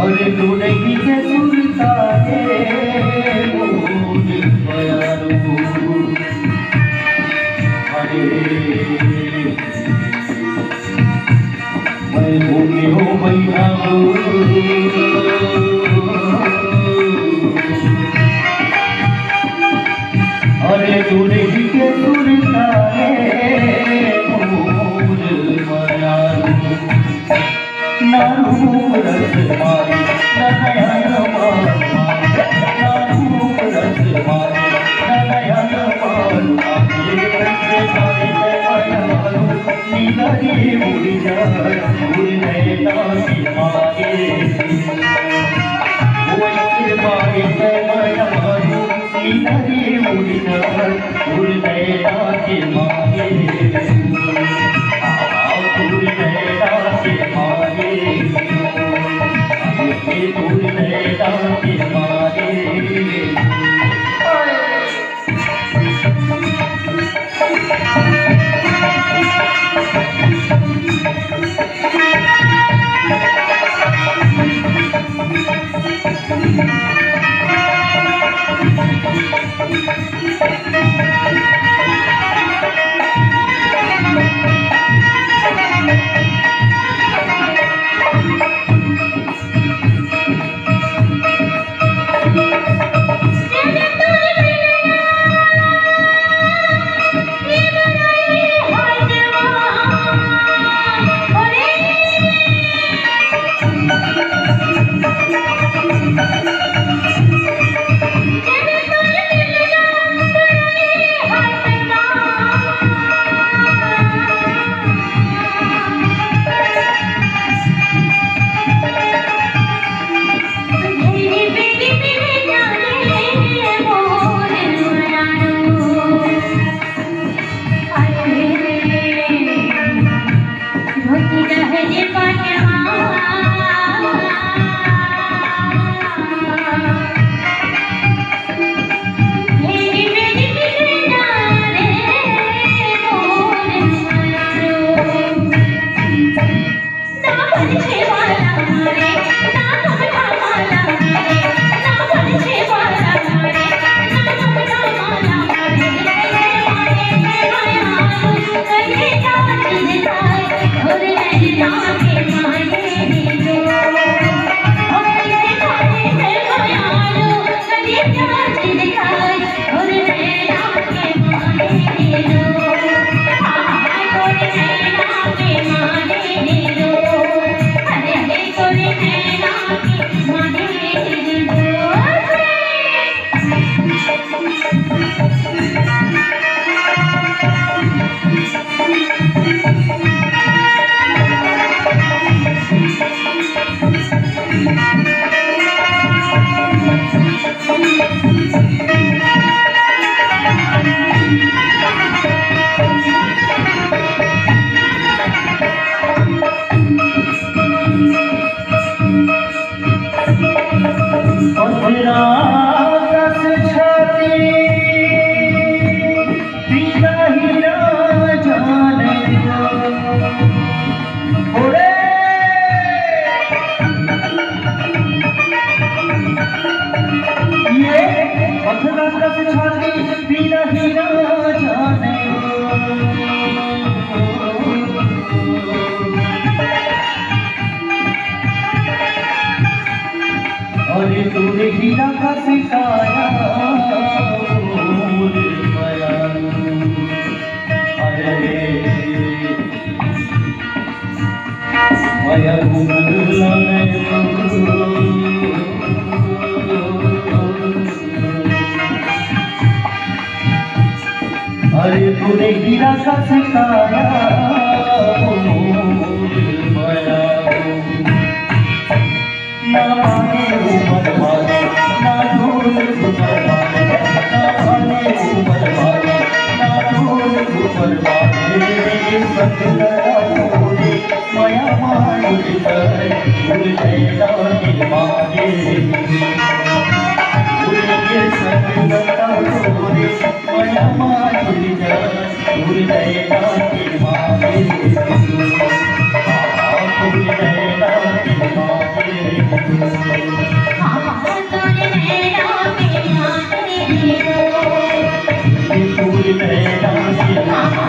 अरे ढूंढेगी के सुल्ताने मोर बयारो अरे मैं भूमि हो मैया अरे ढूंढेगी के सुल्ताने मोर बयारो नारू रस मारी नयन मारी नारू रस मारी नयन मारी निगरी उड़ी जाए उड़ने ताकि मारे वही मारे मारू निगरी उड़ी जाए उड़ने ताकि मारे उड़ने ताकि मारे अरे तूने हीरा का सिखाया मोर बयारो अरे माया घूमने अरे तूने हीरा का सिखाया मोर बयारो ना माने उमर वाले ना ढोल घुमर वाले ना माने उमर वाले ना ढोल घुमर वाले सतगरा मोरे माया मारे उड़ गया मारे उड़ के सतगरा मोरे माया मारे उड़ गया मैदान